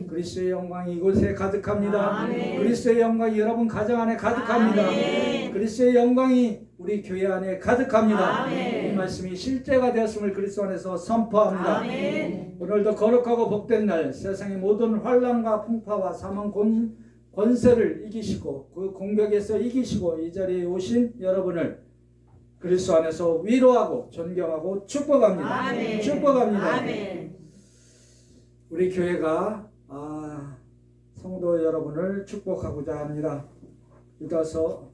아멘. 그리스도의 영광이 이곳에 가득합니다. 아멘. 그리스도의 영광이 여러분 가정 안에 가득합니다. 아멘. 그리스도의 영광이 우리 교회 안에 가득합니다. 아멘. 이 말씀이 실제가 되었음을 그리스도 안에서 선포합니다. 아멘. 오늘도 거룩하고 복된 날, 세상의 모든 환난과 풍파와 사망 권세를 이기시고 그 공격에서 이기시고 이 자리에 오신 여러분을 그리스도 안에서 위로하고 존경하고 축복합니다. 아멘. 축복합니다. 아멘. 우리 교회가 성도 여러분을 축복하고자 합니다. 이어서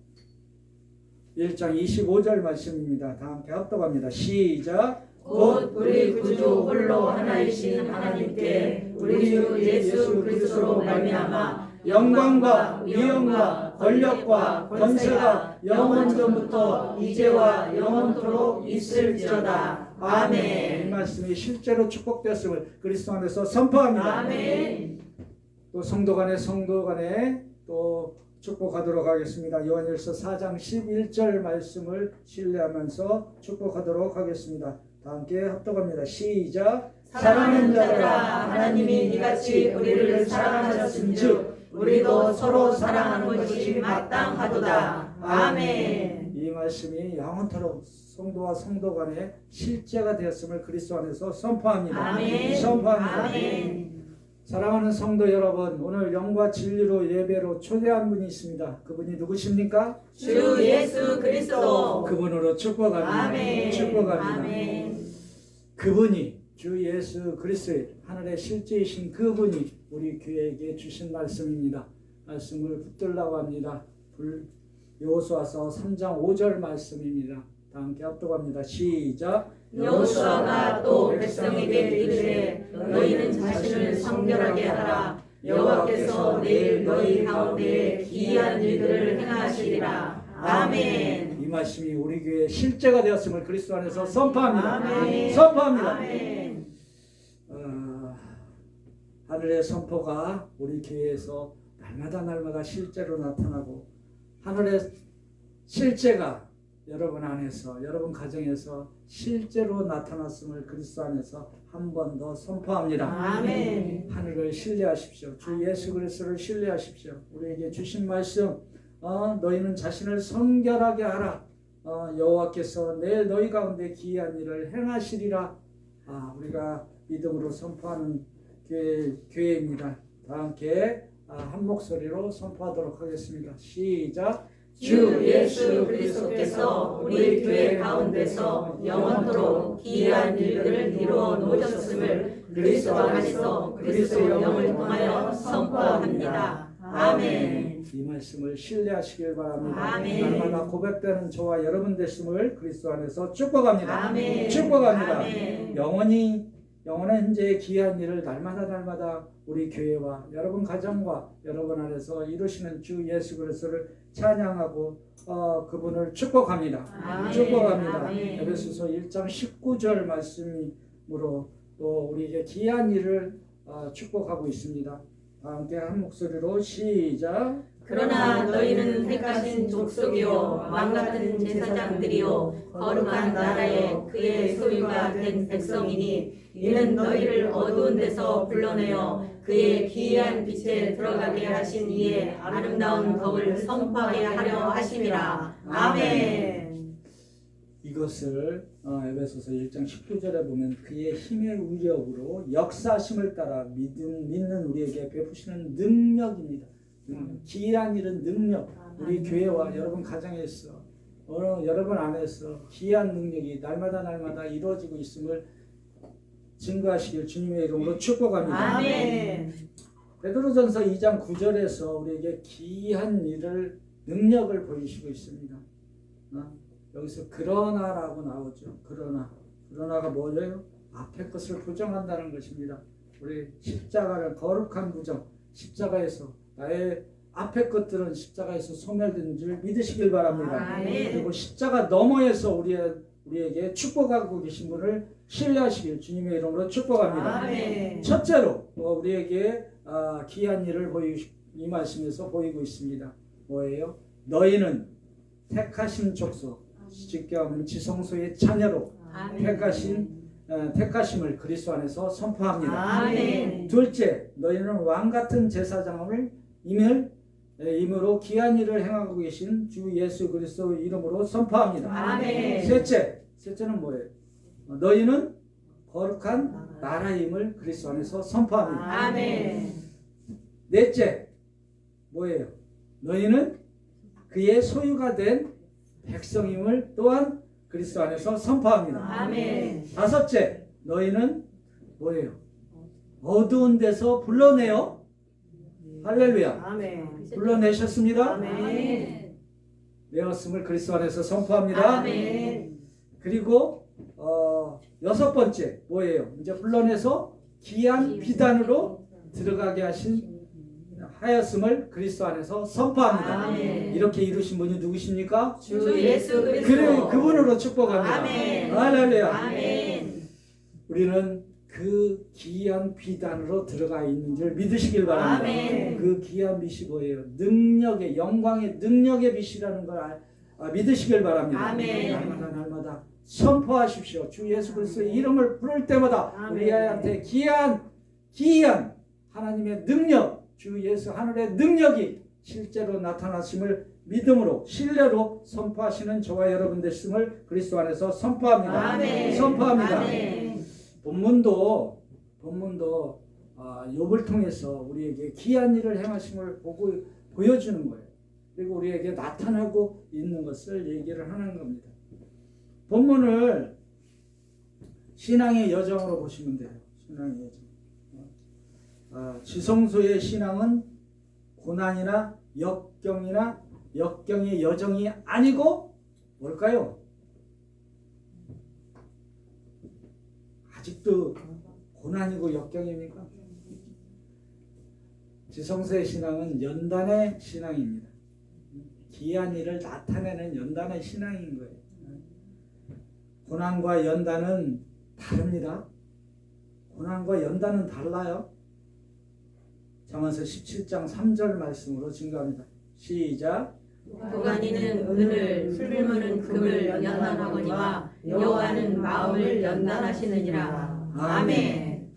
1장 25절 말씀입니다. 다 함께 합독합니다. 시작. 곧 우리 구주 홀로 하나이신 하나님께 우리 주 예수 그리스도로 말미암아 영광과 위엄과 권력과 권세가 영원전부터 이제와 영원토록 있을지어다. 아멘. 이 말씀이 실제로 축복되었음을 그리스도 안에서 선포합니다. 아멘. 또 성도 간에 또 축복하도록 하겠습니다. 요한일서 4장 11절 말씀을 신뢰하면서 축복하도록 하겠습니다. 다 함께 합독합니다. 시작. 사랑하는 자들아, 하나님이 이같이 우리를 사랑하셨은즉 우리도 서로 사랑하는 것이 마땅하도다. 아멘. 이 말씀이 영원토록 성도와 성도 간에 실제가 되었음을 그리스도 안에서 선포합니다. 아멘. 선포합니다. 아멘. 사랑하는 성도 여러분, 오늘 영과 진리로 예배로 초대한 분이 있습니다. 그분이 누구십니까? 주 예수 그리스도. 그분으로 축복합니다. 아멘. 축복합니다. 아멘. 그분이 주 예수 그리스도의 하늘의 실제이신 그분이 우리 교회에게 주신 말씀입니다. 말씀을 붙들라고 합니다. 여호수아서 3장 5절 말씀입니다. 다 함께 합독합니다. 시작. 여호수아가 또 백성에게 이르되 너희는 자신을 성결하게 하라. 여호와께서 내일 너희 가운데 기이한 일들을 행하시리라. 아멘. 이 말씀이 우리 교회의 실제가 되었음을 그리스도 안에서 선포합니다. 아멘. 선포합니다. 아멘. 하늘의 선포가 우리 교회에서 날마다 실제로 나타나고 하늘의 실제가 여러분 안에서 여러분 가정에서 실제로 나타났음을 그리스도 안에서 한 번 더 선포합니다. 아멘. 하늘을 신뢰하십시오. 주 예수 그리스도를 신뢰하십시오. 우리에게 주신 말씀 너희는 자신을 성결하게 하라. 여호와께서 내일 너희 가운데 기이한 일을 행하시리라. 우리가 믿음으로 선포하는 교회입니다. 다 함께 한 목소리로 선포하도록 하겠습니다. 시작. 주 예수 그리스도께서 우리 교회 가운데서 영원토록 기이한 일들을 이루어 놓으셨음을 그리스도 안에서 그리스도의 영을 통하여 선포합니다. 아멘. 이 말씀을 신뢰하시길 바랍니다. 아멘. 날마다 고백되는 저와 여러분 되심을 그리스도 안에서 축복합니다. 아멘. 축복합니다. 아멘. 영원한 현재의 기이한 일을 날마다 우리 교회와 여러분 가정과 여러분 안에서 이루시는 주 예수 그리스도를 찬양하고 그분을 축복합니다. 아멘. 축복합니다. 아멘. 에베소서 1장 19절 말씀으로 또 우리에게 기이한 일을 축복하고 있습니다. 함께 한 목소리로 시작. 그러나 너희는 택하신 족속이요 왕같은 제사장들이요 거룩한 나라의 그의 소유가 된 백성이니 이는 너희를 어두운 데서 불러내어 그의 기이한 빛에 들어가게 하신 이의 아름다운 덕을 선포하게 하려 하심이라. 아멘. 이것을 에베소서 1장 19절에 보면 그의 힘의 위력으로 역사하심을 따라 믿는 우리에게 베푸시는 능력입니다. 기이한 일은 능력. 우리 교회와 여러분 가정에서 여러분 안에서 기이한 능력이 날마다 이루어지고 있음을 증거하시길 주님의 이름으로 축복합니다. 아멘. 베드로전서 2장 9절에서 우리에게 기이한 일을 능력을 보이시고 있습니다. 여기서 그러나라고 나오죠. 그러나가 뭐예요? 앞에 것을 부정한다는 것입니다. 우리 십자가를 거룩한 부정, 십자가에서 나의 앞에 것들은 십자가에서 소멸된 줄 믿으시길 바랍니다. 아멘. 그리고 십자가 너머에서 우리에게 축복하고 계신 분을 신뢰하시길 주님의 이름으로 축복합니다. 아멘. 첫째로 우리에게 기이한 일을 이 말씀에서 보이고 있습니다. 뭐예요? 너희는 택하신 족속, 직교하면 지성소의 자녀로 아멘. 택하신 택하심을 그리스도 안에서 선포합니다. 아멘. 둘째, 너희는 왕같은 제사장을 임으로 귀한 일을 행하고 계신 주 예수 그리스도 이름으로 선포합니다. 아멘. 셋째는 뭐예요? 너희는 거룩한 나라임을 그리스도 안에서 선포합니다. 아멘. 넷째, 뭐예요? 너희는 그의 소유가 된 백성임을 또한 그리스도 안에서 선포합니다. 아멘. 다섯째, 너희는 뭐예요? 어두운 데서 불러내요. 할렐루야. 아멘. 불러내셨습니다. 아멘. 내었음을 그리스도 안에서 선포합니다. 아멘. 그리고 여섯 번째 뭐예요? 이제 불러내서 귀한 비단으로 들어가게 하였음을 그리스도 안에서 선포합니다. 아멘. 이렇게 이루신 분이 누구십니까? 주 예수 그리스도. 그래, 그분으로 축복합니다. 아멘. 할렐루야. 아멘. 우리는 그 귀한 비단으로 들어가 있는 줄 믿으시길 바랍니다. 아멘. 그 귀한 빛이 뭐예요? 능력의, 영광의 능력의 빛이라는 걸 믿으시길 바랍니다. 아멘. 날마다 선포하십시오. 주 예수 그리스도의 이름을 부를 때마다 아멘. 우리한테 귀한 하나님의 능력, 주 예수 하늘의 능력이 실제로 나타나심을 믿음으로 신뢰로 선포하시는 저와 여러분 되심을 그리스도 안에서 선포합니다. 아멘. 선포합니다. 아멘. 본문도 욥을 통해서 우리에게 귀한 일을 행하심을 보여주는 거예요. 그리고 우리에게 나타나고 있는 것을 얘기를 하는 겁니다. 본문을 신앙의 여정으로 보시면 돼요. 신앙의 여정. 지성소의 신앙은 고난이나 역경의 여정이 아니고 뭘까요? 아직도 고난이고 역경입니까? 지성소의 신앙은 연단의 신앙입니다. 귀한 일을 나타내는 연단의 신앙인 거예요. 고난과 연단은 다릅니다. 고난과 연단은 달라요. 잠언서 17장 3절 말씀으로 증거합니다. 시작. 도가니는 은을, 풀무는 금을 연단하거니와 여호와는 마음을 연단하시느니라. 아멘.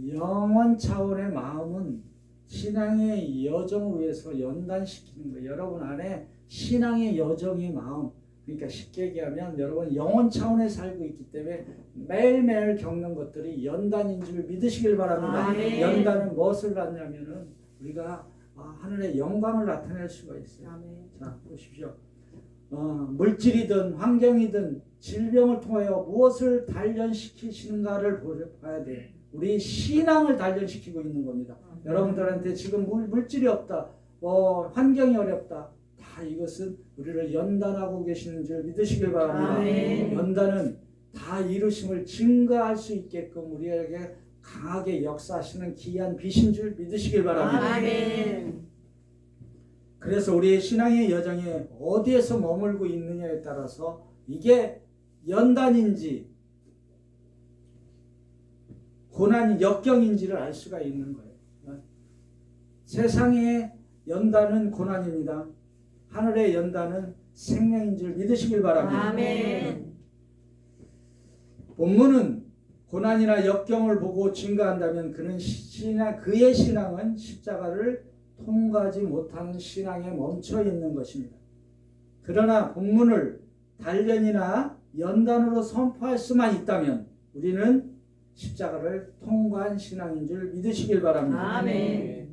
영원 차원의 마음은 신앙의 여정을 위해서 연단시키는 거예요. 여러분 안에 신앙의 여정의 마음, 그러니까 쉽게 얘기하면 여러분 영원 차원에 살고 있기 때문에 매일매일 겪는 것들이 연단인 줄 믿으시길 바랍니다. 아멘. 연단은 무엇을 낳냐면은 우리가 하늘의 영광을 나타낼 수가 있어요. 아멘. 자, 보십시오. 물질이든 환경이든 질병을 통하여 무엇을 단련시키시는가를 봐야 돼. 우리 신앙을 단련시키고 있는 겁니다. 여러분들한테 지금 물질이 없다, 환경이 어렵다, 다 이것은 우리를 연단하고 계시는 줄 믿으시길 바랍니다. 아멘. 연단은 다 이루심을 증거할 수 있게끔 우리에게 강하게 역사하시는 귀한 빛인 줄 믿으시길 바랍니다. 아멘. 그래서 우리의 신앙의 여정에 어디에서 머물고 있느냐에 따라서 이게 연단인지 고난이 역경인지를 알 수가 있는 거예요. 세상의 연단은 고난입니다. 하늘의 연단은 생명인 줄 믿으시길 바랍니다. 아멘. 본문은 고난이나 역경을 보고 증거한다면 그의 신앙은 십자가를 통과하지 못하는 신앙에 멈춰 있는 것입니다. 그러나 본문을 단련이나 연단으로 선포할 수만 있다면 우리는 십자가를 통과한 신앙인 줄 믿으시길 바랍니다. 아멘.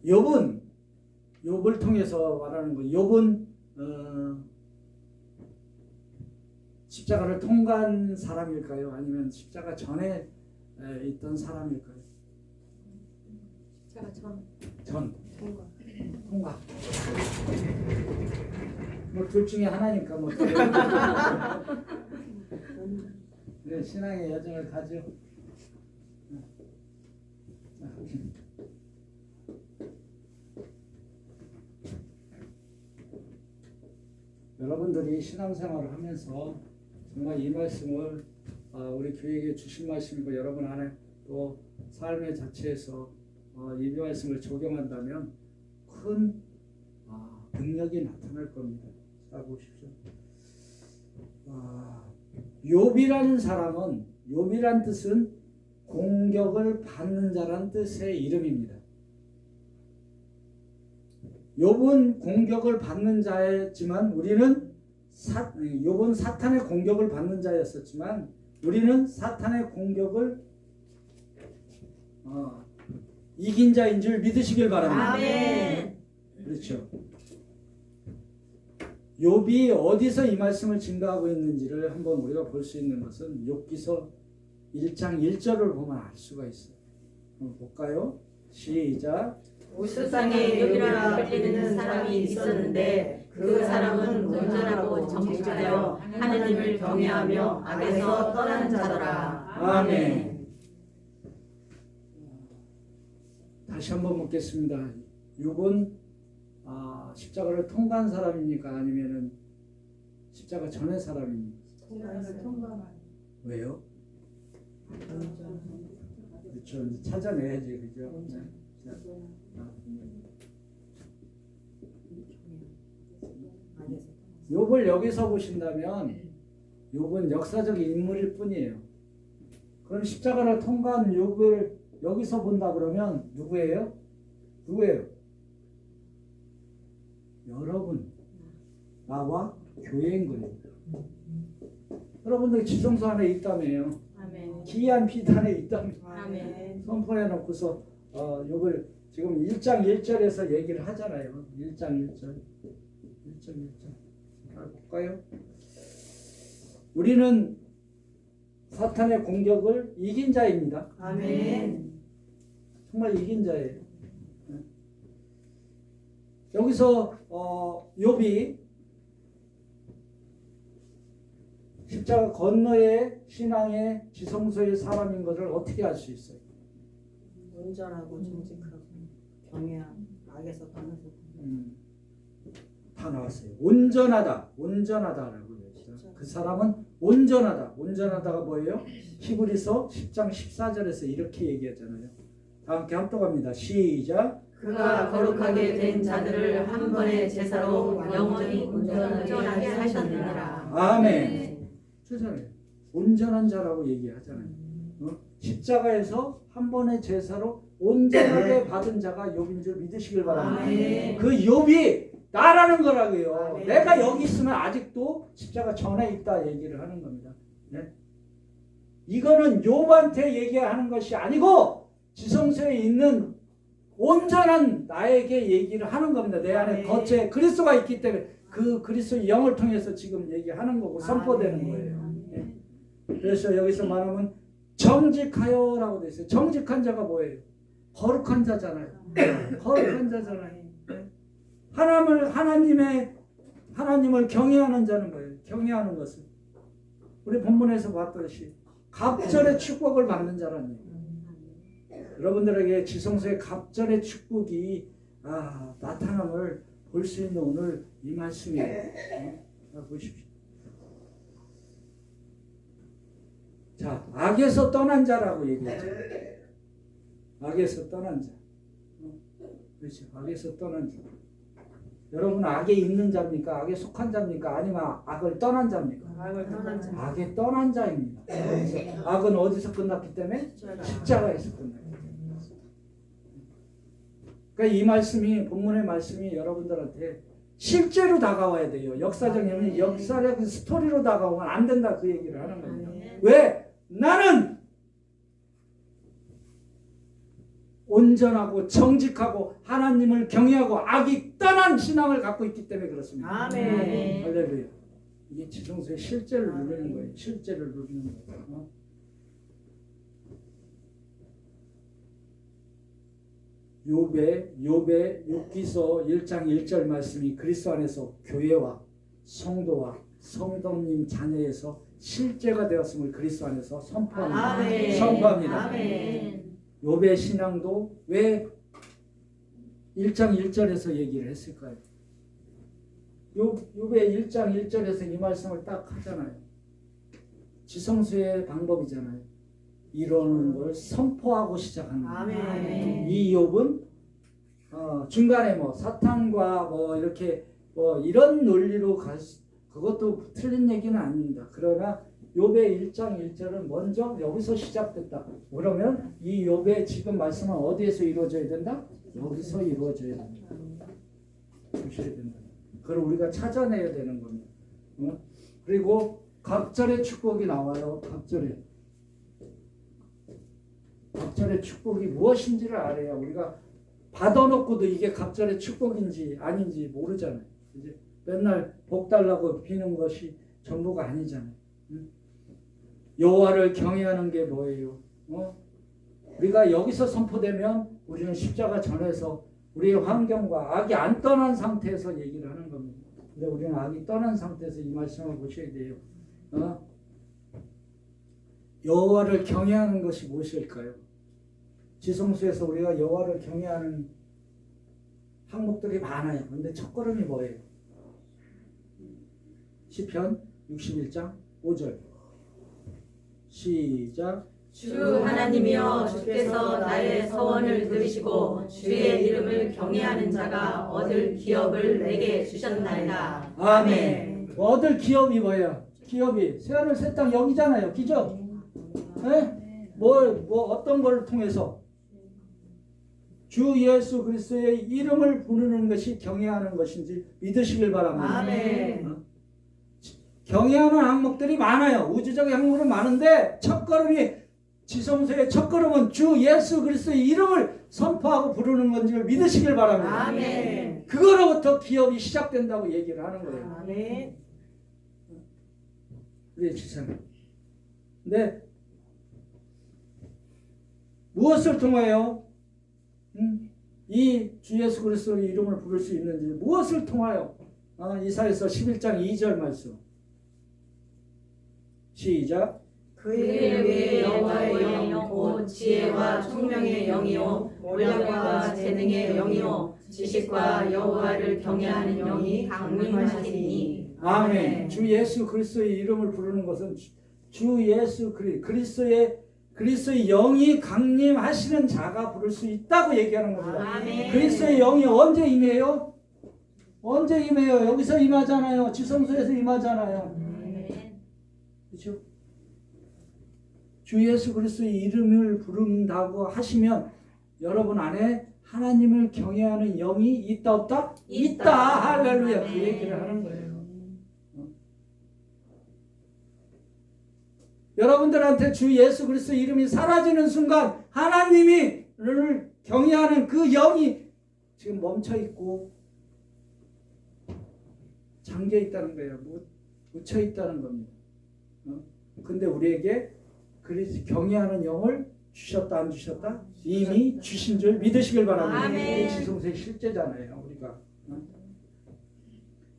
욥을 통해서 말하는 거. 욥은 십자가를 통과한 사람일까요? 아니면 십자가 전에 있던 사람일까요? 전. 통과. 뭐 둘 중에 하나니까 뭐. 네, 신앙의 여정을 가죠. 여러분들이 신앙생활을 하면서 정말 이 말씀을 우리 교회에 주신 말씀이고 여러분 안에 또 삶의 자체에서 이 말씀을 적용한다면 큰 능력이 나타날 겁니다. 자, 보십시오. 욥이라는 사람은 욥이란 뜻은 공격을 받는 자란 뜻의 이름입니다. 욥은 공격을 받는 자였지만 우리는 욥은 사탄의 공격을 받는 자였었지만 우리는 사탄의 공격을 이긴 자인 줄 믿으시길 바랍니다. 아멘. 그렇죠. 욥이 어디서 이 말씀을 증거하고 있는지를 한번 우리가 볼 수 있는 것은 욥기서 1장 1절을 보면 알 수가 있어요. 한번 볼까요? 시작. 우스상에 욥이라 불리는 사람이 있었는데 그 사람은 온전하고 정직하여 하느님을 경외하며 악에서 떠난 자더라. 아멘. 다시 한번 묻겠습니다. 욥은 십자가를 통과한 사람입니까? 아니면은 십자가 전의 사람입니까? 왜요? 그렇죠. 이제 찾아내야지, 그죠? 네. 자, 욥을 여기서 보신다면 욥은 역사적 인물일 뿐이에요. 그럼 십자가를 통과한 욥을 여기서 본다 그러면 누구예요? 누구예요? 여러분, 나와 교회인 거예요. 여러분들 지성소 안에 있다며요. 아멘. 기이한 비단에 있다며. 아멘. 선포해 놓고서 욥을 지금 1장 1절에서 얘기를 하잖아요. 1장 1절. 1장 1절. 볼까요? 우리는 사탄의 공격을 이긴 자입니다. 아멘. 정말 이긴 자예요. 여기서 욥이 십자가 건너의 신앙의 지성소의 사람인 것을 어떻게 알 수 있어요? 온전하고 정직하고 경외함, 악에서 떠나서 다 나왔어요. 온전하다라고 했어요. 그 사람은 온전하다. 온전하다가 뭐예요? 히브리서 10장 14절에서 이렇게 얘기하잖아요. 다 함께 합독합니다. 시작. 그가 거룩하게 된 자들을 한 번의 제사로 영원히 온전하게 하셨느니라. 아멘. 세상에 온전한 자라고 얘기하잖아요. 십자가에서 한 번의 제사로 온전하게 받은 자가 욥인 줄 믿으시길 바랍니다. 아멘. 그 욥이 나라는 거라고요. 아멘. 내가 여기 있으면 아직도 십자가 전에 있다 얘기를 하는 겁니다. 네? 이거는 욥한테 얘기하는 것이 아니고 지성소에 있는 온전한 나에게 얘기를 하는 겁니다. 내 안에 아멘. 겉에 그리스도가 있기 때문에 그 그리스도의 영을 통해서 지금 얘기하는 거고 선포되는 아멘. 거예요. 네? 그래서 여기서 말하면 정직하여라고 되어 있어요. 정직한 자가 뭐예요? 거룩한 자잖아요. 거룩한 자잖아요. 하나님을 경외하는 자는 뭐예요? 경외하는 것은 우리 본문에서 봤듯이 갑절의 축복을 받는 자라는 얘기예요. 여러분들에게 지성소의 갑절의 축복이 나타남을 볼 수 있는 오늘 이 말씀이에요. 보십시오. 자, 악에서 떠난 자라고 얘기했죠. 악에서 떠난 자. 그렇죠. 악에서 떠난 자. 여러분 악에 있는 자입니까? 악에 속한 자입니까? 아니면 악을 떠난 자입니까? 악을 떠난 자. 악에 떠난 자입니다. 그래서 악은 어디서 끝났기 때문에? 십자가에서 끝났기 때문에. 그러니까 이 말씀이 본문의 말씀이 여러분들한테 실제로 다가와야 돼요. 역사적인 역사적 스토리로 다가오면 안 된다 그 얘기를 하는 겁니다. 왜? 나는 온전하고 정직하고 하나님을 경외하고 악이 떠난 신앙을 갖고 있기 때문에 그렇습니다. 아멘. 할렐루야. 이게 지성소의 실제를 누리는 거예요. 실제를 누리는 거예요. 욥기서 1장 1절 말씀이 그리스도 안에서 교회와 성도와 성도님 자녀에서 실제가 되었음을 그리스도 안에서 선포합니다. 아멘. 선포합니다. 아멘. 욥의 신앙도 왜 1장 1절에서 얘기를 했을까요? 욥의 1장 1절에서 이 말씀을 딱 하잖아요. 지성소의 방법이잖아요. 이루는 걸 선포하고 시작하는 거예요. 아멘. 이 욥은 중간에 사탄과 이렇게 이런 논리로 그것도 틀린 얘기는 아닙니다. 그러나 욥의 1장 1절은 먼저 여기서 시작됐다. 그러면 이 욥의 지금 말씀은 어디에서 이루어져야 된다? 여기서 이루어져야 된다. 보셔야 된다. 그걸 우리가 찾아내야 되는 겁니다. 그리고 갑절의 축복이 나와요. 갑절의 축복이 무엇인지를 알아야 우리가 받아놓고도 이게 갑절의 축복인지 아닌지 모르잖아요. 이제 맨날 복 달라고 비는 것이 전부가 아니잖아요. 여호와를 경외하는 게 뭐예요? 우리가 여기서 선포되면 우리는 십자가 전에서 우리의 환경과 악이 안 떠난 상태에서 얘기를 하는 겁니다. 근데 우리는 악이 떠난 상태에서 이 말씀을 보셔야 돼요. 여호와를 경외하는 것이 무엇일까요? 지성수에서 우리가 여호와를 경외하는 항목들이 많아요. 근데 첫걸음이 뭐예요? 시편 61장 5절 시작. 주 하나님이여 주께서 나의 서원을 들으시고 주의 이름을 경외하는 자가 얻을 기업을 내게 주셨나이다. 아멘. 얻을 기업이 뭐예요? 기업이 새하늘 새 땅 여기잖아요. 기죠? 네? 어떤 걸 통해서 주 예수 그리스도의 이름을 부르는 것이 경외하는 것인지 믿으시길 바랍니다. 아멘. 경외하는 항목들이 많아요. 우주적인 항목은 많은데 첫걸음이 지성소의 첫걸음은 주 예수 그리스도의 이름을 선포하고 부르는 건지를 믿으시길 바랍니다. 아멘. 그거로부터 기업이 시작된다고 얘기를 하는 거예요. 아멘. 우리의 지성. 근데 무엇을 통하여 이 주 예수 그리스도의 이름을 부를 수 있는지 무엇을 통하여 이사야서 11장 2절 말씀 시작. 그의 위에 여호와의 영 곧 지혜와 총명의 영이요 모략과 재능의 영이요 지식과 여호와를 경외하는 영이 강림하시니. 아멘. 주 예수 그리스도의 이름을 부르는 것은 주 예수 그리스도의 영이 강림하시는 자가 부를 수 있다고 얘기하는 겁니다. 아멘. 그리스도의 영이 언제 임해요? 언제 임해요? 여기서 임하잖아요. 지성소에서 임하잖아요. 그렇죠? 주 예수 그리스도의 이름을 부른다고 하시면 여러분 안에 하나님을 경외하는 영이 있다 없다? 있다. 할렐루야. 그 얘기를 하는 거예요. 여러분들한테 주 예수 그리스도 이름이 사라지는 순간 하나님을 경외하는 그 영이 지금 멈춰 있고 잠겨 있다는 거예요. 묻혀 있다는 겁니다. 근데 우리에게 경외하는 영을 주셨다 안 주셨다? 이미 주신 줄 믿으시길 바랍니다. 이게 지성소의 실제잖아요. 우리가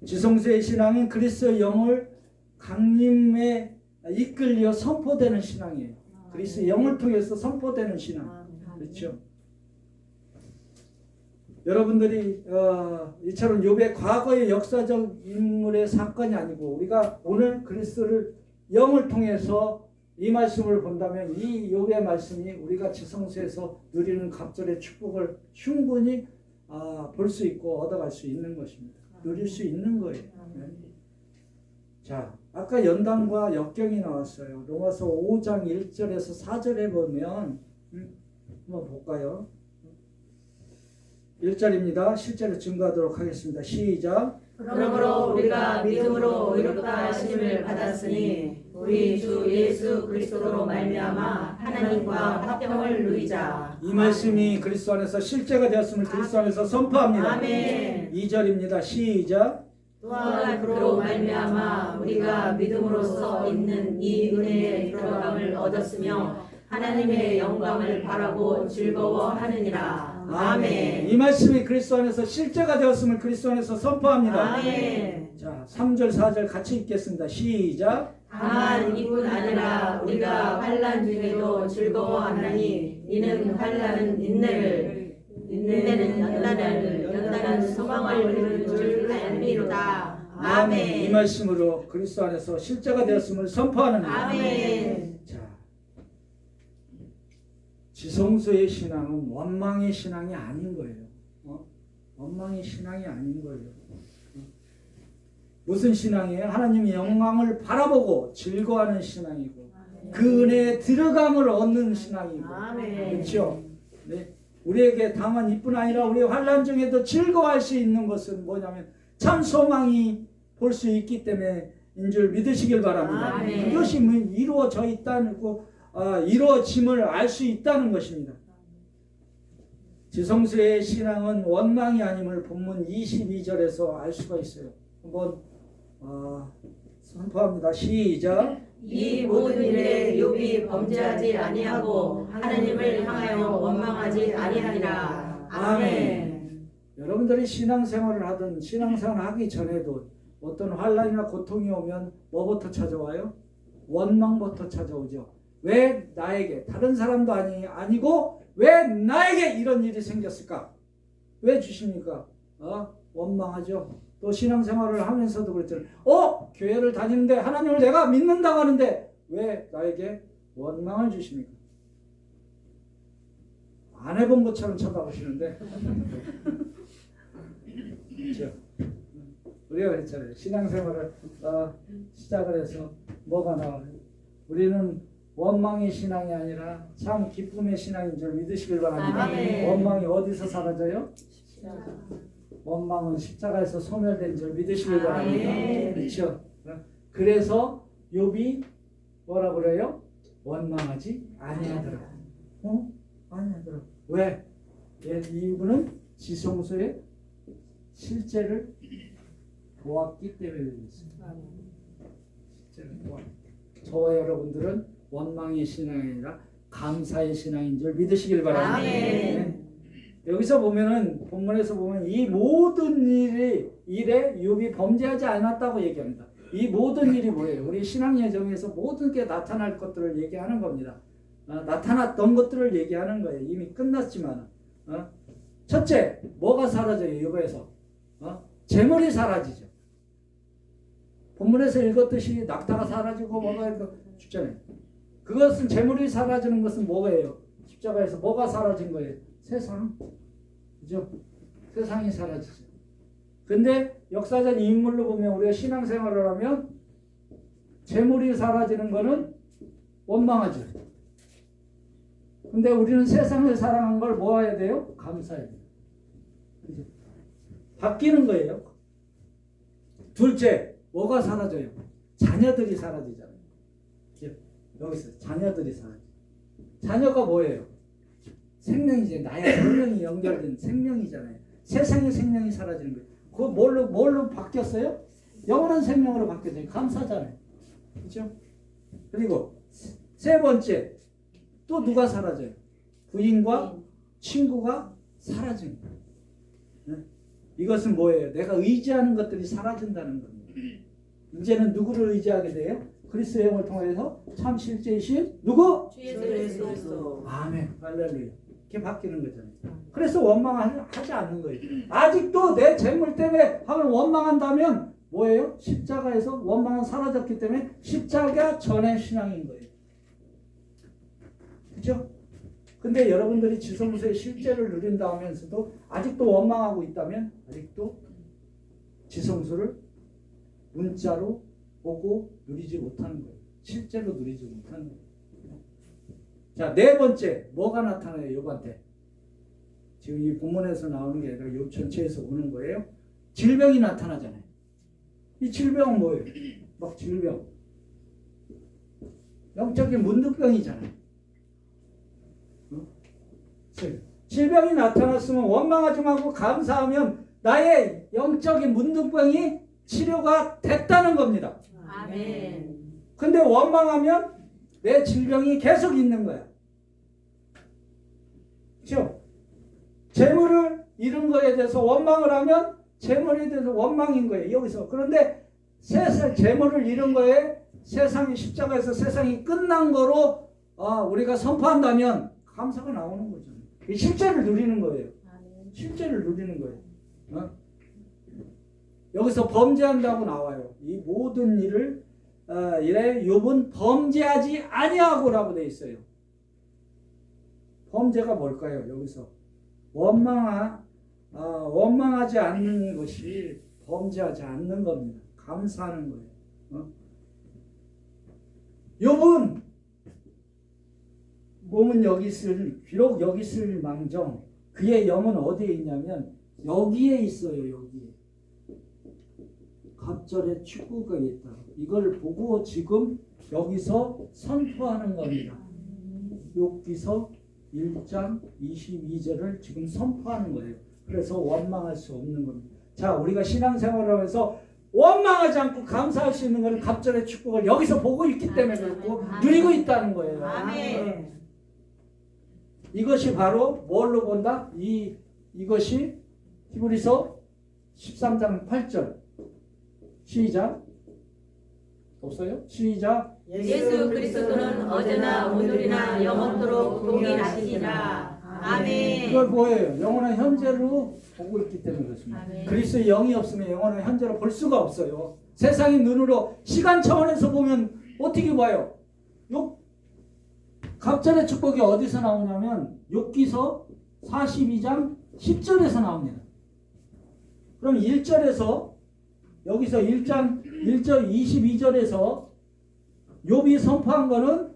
지성소의 신앙은 그리스도의 영을 강림에 이끌려 선포되는 신앙이에요. 그리스도의 영을 통해서 선포되는 신앙. 그렇죠? 여러분들이 이처럼 욥의 과거의 역사적 인물의 사건이 아니고 우리가 오늘 그리스도를 영을 통해서 이 말씀을 본다면 이 욥의 말씀이 우리가 지성소에서 누리는 갑절의 축복을 충분히 볼 수 있고 얻어갈 수 있는 것입니다. 누릴 수 있는 거예요. 네. 자, 아까 연단과 역경이 나왔어요. 로마서 5장 1절에서 4절에 보면 한번 볼까요? 1절입니다. 실제로 증거하도록 하겠습니다. 시작. 그러므로 우리가 믿음으로 의롭다 하심을 받았으니 우리 주 예수 그리스도로 말미암아 하나님과 화평을 누리자. 이 말씀이 그리스도 안에서 실제가 되었음을 그리스도 안에서 선포합니다. 아멘. 2절입니다. 시작. 또한 그로 말미암아 우리가 믿음으로써 있는 이 은혜의 들어감을 얻었으며 하나님의 영광을 바라고 즐거워하느니라. 아멘. 이 말씀이 그리스도 안에서 실제가 되었음을 그리스도 안에서 선포합니다. 아멘. 자, 3절 4절 같이 읽겠습니다. 시작. 다만 이뿐 아니라 우리가 환난 중에도 즐거워하나니 이는 환난은 인내를, 인내는 연단은 소망을 이루는 줄 알미로다. 아멘. 이 말씀으로 그리스도 안에서 실제가 되었음을 선포하는 것. 아멘. 자, 지성소의 신앙은 원망의 신앙이 아닌 거예요. 원망의 신앙이 아닌 거예요. 무슨 신앙이에요? 하나님의 영광을 바라보고 즐거워하는 신앙이고 그 은혜에 들어감을 얻는 신앙이고 아멘. 그렇죠? 네. 우리에게 다만 이뿐 아니라 우리 환난 중에도 즐거워할 수 있는 것은 뭐냐면 참 소망이 볼 수 있기 때문에 인 줄 믿으시길 바랍니다. 아멘. 그것이 이루어져 있다는 이루어짐을 알 수 있다는 것입니다. 지성수의 신앙은 원망이 아님을 본문 22절에서 알 수가 있어요. 한번 선포합니다. 시작. 이 모든 일에 욥이 범죄하지 아니하고 하나님을 향하여 원망하지 아니하니라. 아멘. 여러분들이 신앙생활을 하든 신앙생활 하기 전에도 어떤 환난이나 고통이 오면 뭐부터 찾아와요? 원망부터 찾아오죠. 왜 나에게, 다른 사람도 아니고 왜 나에게 이런 일이 생겼을까? 왜 주십니까? 원망하죠. 또 신앙생활을 하면서도 그랬잖아요. 교회를 다니는데 하나님을 내가 믿는다고 하는데 왜 나에게 원망을 주십니까? 안 해본 것처럼 쳐다보시는데 그렇죠? 우리가 그랬잖아요. 신앙생활을 시작을 해서 뭐가 나와요? 우리는 원망의 신앙이 아니라 참 기쁨의 신앙인 줄 믿으시길 바랍니다. 아멘. 원망이 어디서 사라져요? 원망은 십자가에서 소멸된 줄 믿으시길 바랍니다. 아멘. 그렇죠? 그래서 욥이 뭐라 그래요? 원망하지 아니하더라. 아니하더라. 왜? 이분은 지성소의 실제를 보았기 때문에 그렇습니다. 실제를 보았기 때문에. 저와 여러분들은 원망의 신앙이 아니라 감사의 신앙인 줄 믿으시길 바랍니다. 아멘. 여기서 보면은 본문에서 보면 이 모든 일에 욥이 범죄하지 않았다고 얘기합니다. 이 모든 일이 뭐예요? 우리 신앙 여정에서 모든 게 나타날 것들을 얘기하는 겁니다. 나타났던 것들을 얘기하는 거예요. 이미 끝났지만. 첫째, 뭐가 사라져요? 욥에서 재물이 사라지죠. 본문에서 읽었듯이 낙타가 사라지고 뭐가 주잖아요. 그것은 재물이 사라지는 것은 뭐예요? 십자가에서 뭐가 사라진 거예요? 세상. 그죠? 세상이 사라지죠. 근데 역사적 인물로 보면 우리가 신앙생활을 하면 재물이 사라지는 거는 원망하죠. 근데 우리는 세상을 사랑한 걸 뭐 해야 돼요? 감사해야 돼요. 그죠? 바뀌는 거예요. 둘째, 뭐가 사라져요? 자녀들이 사라지잖아요. 여기서 자녀들이 사라져요. 자녀가 뭐예요? 생명이지. 나의 생명이 연결된 생명이잖아요. 세상의 생명이 사라지는 거예요. 그거 뭘로 바뀌었어요? 영원한 생명으로 바뀌었어요. 감사잖아요. 그렇죠? 그리고 세 번째, 또 누가 사라져요? 부인과 친구가 사라진 거예요. 네? 이것은 뭐예요? 내가 의지하는 것들이 사라진다는 겁니다. 이제는 누구를 의지하게 돼요? 그리스도의 영을 통해서 참 실제이신 누구? 주 예수 그리스도. 아멘. 할렐루야. 이렇게 바뀌는 거잖아요. 그래서 원망하지 않는 거예요. 아직도 내 재물 때문에 하면 원망한다면 뭐예요? 십자가에서 원망은 사라졌기 때문에 십자가 전의 신앙인 거예요. 그죠? 근데 여러분들이 지성소의 실제를 누린다 하면서도 아직도 원망하고 있다면 아직도 지성소를 문자로 보고 누리지 못하는 거예요. 실제로 누리지 못하는 거예요. 자, 네 번째, 뭐가 나타나요? 욥한테. 지금 이 본문에서 나오는 게 아니라 욥 전체에서 오는 거예요. 질병이 나타나잖아요. 이 질병은 뭐예요? 막 질병. 영적인 문득병이잖아요. 질병이 나타났으면 원망하지 말고 감사하면 나의 영적인 문득병이 치료가 됐다는 겁니다. 아멘. 근데 원망하면 내 질병이 계속 있는 거야. 그렇죠? 재물을 잃은 거에 대해서 원망을 하면 재물에 대해서 원망인 거예요. 여기서. 그런데 재물을 잃은 거에 세상이 십자가에서 세상이 끝난 거로 우리가 선포한다면 감사가 나오는 거죠. 실제를 누리는 거예요. 실제를 누리는 거예요. 여기서 범죄한다고 나와요. 이 모든 일을 이래 욥은 범죄하지 아니하고라고 돼 있어요. 범죄가 뭘까요? 여기서 원망하지 않는 것이 범죄하지 않는 겁니다. 감사하는 거예요. 욥은 몸은 여기 있을 비록 여기 있을 망정 그의 영은 어디에 있냐면 여기에 있어요. 여기에 갑절에 축구가 있다. 이걸 보고 지금 여기서 선포하는 겁니다. 욥기서 1장 22절을 지금 선포하는 거예요. 그래서 원망할 수 없는 겁니다. 자, 우리가 신앙생활을 하면서 원망하지 않고 감사할 수 있는 것은 갑절의 축복을 여기서 보고 있기 때문에 그렇고 누리고 있다는 거예요. 아멘. 이것이 바로 뭘로 본다? 이것이 히브리서 13장 8절 시작 없어요? 시작 예수 그리스도는 어제나 오늘이나 영원토록 동일하시니라. 아멘. 이걸 뭐예요? 영원한 현재로 보고 있기 때문에 그렇습니다. 아멘. 그리스도의 영이 없으면 영원한 현재로 볼 수가 없어요. 세상의 눈으로 시간 차원에서 보면 어떻게 봐요? 갑절의 축복이 어디서 나오냐면 욥기서 42장 10절에서 나옵니다. 그럼 1절에서 여기서 1장 1절 22절에서 욥이 선포한 거는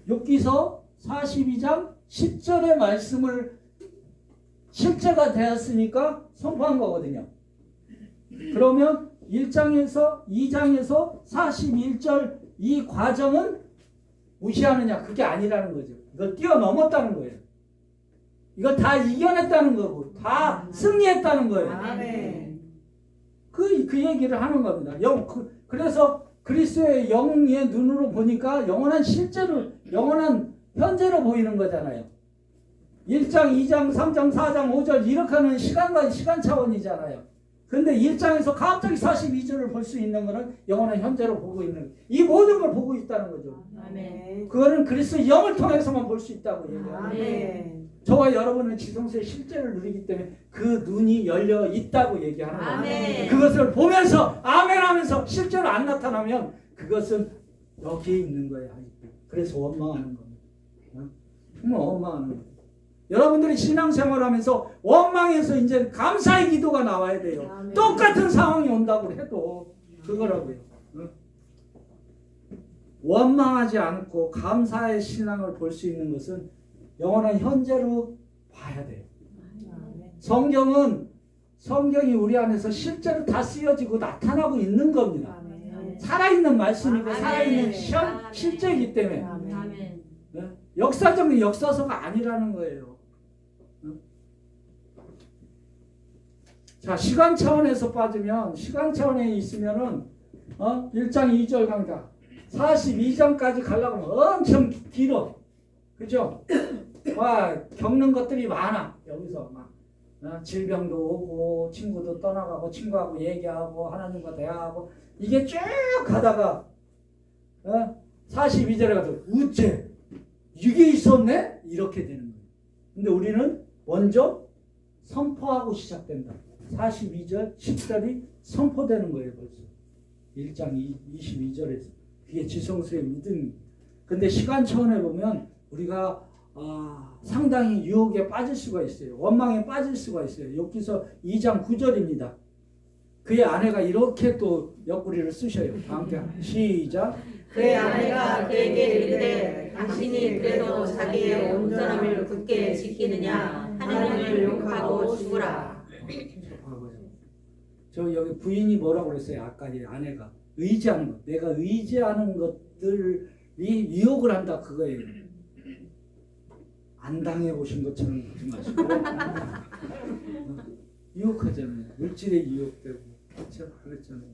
욥기서 42장 10절의 말씀을 실제가 되었으니까 선포한 거거든요. 그러면 1장에서 2장에서 41절 이 과정은 무시하느냐? 그게 아니라는 거죠. 이걸 뛰어넘었다는 거예요. 이걸 다 이겨냈다는 거고 다 승리했다는 거예요. 아멘. 그 얘기를 하는 겁니다. 그래서 그리스도의 영의 눈으로 보니까 영원한 실제로 영원한 현재로 보이는 거잖아요. 1장, 2장, 3장, 4장, 5절 이렇게 하는 시간과 시간 차원이잖아요. 근데 1장에서 갑자기 42절을 볼 수 있는 것은 영원한 현재로 보고 있는 이 모든 걸 보고 있다는 거죠. 아멘. 그거는 그리스도의 영을 통해서만 볼 수 있다고 얘기합니다. 아멘. 저와 여러분은 지성소의 실제를 누리기 때문에 그 눈이 열려 있다고 얘기하는 겁니다. 아멘. 그것을 보면서 아멘 하면서 실제로 안 나타나면 그것은 여기에 있는 거예요. 그래서 원망하는 겁니다. 정말 원망하는 거예요. 여러분들이 신앙생활하면서 원망해서 이제 감사의 기도가 나와야 돼요. 아멘. 똑같은 상황이 온다고 해도 그거라고요. 원망하지 않고 감사의 신앙을 볼 수 있는 것은 영원한 현재로 봐야 돼요. 성경이 우리 안에서 실제로 다 쓰여지고 나타나고 있는 겁니다. 아멘. 살아있는 말씀이고 아멘. 살아있는 아멘. 실제이기 때문에 아멘. 네? 역사적인 역사서가 아니라는 거예요. 자, 시간 차원에서 빠지면 시간 차원에 있으면은 1장 2절 강좌 42장까지 가려고 하면 엄청 길어. 그죠? 와, 겪는 것들이 많아. 여기서 막 질병도 오고 친구도 떠나가고 친구하고 얘기하고 하나님과 대화하고 이게 쭉 가다가 42절에 가서 우째 이게 있었네? 이렇게 되는 거예요. 근데 우리는 먼저 선포하고 시작된다. 42절 10절이 선포되는 거예요. 벌써 1장 22절에서 그게 지성소의 믿음입니다. 근데 시간 차원에 보면 우리가 상당히 유혹에 빠질 수가 있어요. 원망에 빠질 수가 있어요. 욥기서 2장 9절입니다. 그의 아내가 이렇게 또 옆구리를 쓰셔요. 함께 시작. 그의 아내가 그에게 이르되 당신이 그래도 자기의 온전함을 굳게 지키느냐 하나님을 욕하고 죽으라. 저 여기 부인이 뭐라고 그랬어요? 아까 이 아내가 의지하는 것. 내가 의지하는 것들이 유혹을 한다 그거예요. 안 당해보신 것처럼 하지 마시고 유혹하잖아요. 물질에 유혹되고 그렇죠? 그랬잖아요.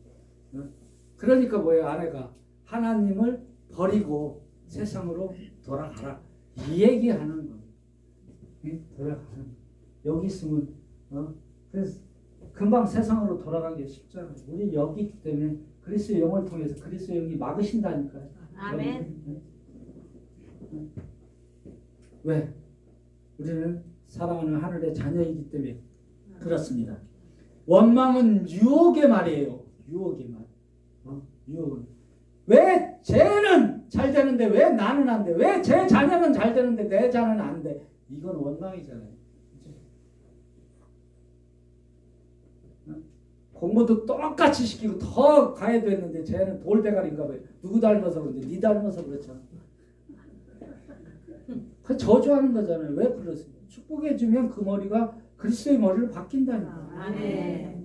그러니까 뭐예요? 아내가 하나님을 버리고 세상으로 돌아가라 이 얘기하는 거예요. 돌아가는 여기 있으면 그래서 금방 세상으로 돌아가기 쉽잖아요. 우리 여기 있기 때문에 그리스도의 영을 통해서 그리스도의 영이 막으신다니까요. 아멘. 왜? 우리는 사랑하는 하늘의 자녀이기 때문에 그렇습니다. 원망은 유혹의 말이에요. 유혹의 말. 유혹은 왜 쟤는 잘 되는데 왜 나는 안 돼? 왜 제 자녀는 잘 되는데 내 자녀는 안 돼? 이건 원망이잖아요. 공부도 똑같이 시키고 더 가야 되는데 쟤는 돌대가리인가 봐요. 누구 닮아서 그런지 니 닮아서 그렇잖아. 그 저주하는 거잖아요. 왜 그러세요? 축복해 주면 그 머리가 그리스도의 머리로 바뀐다니까. 아멘.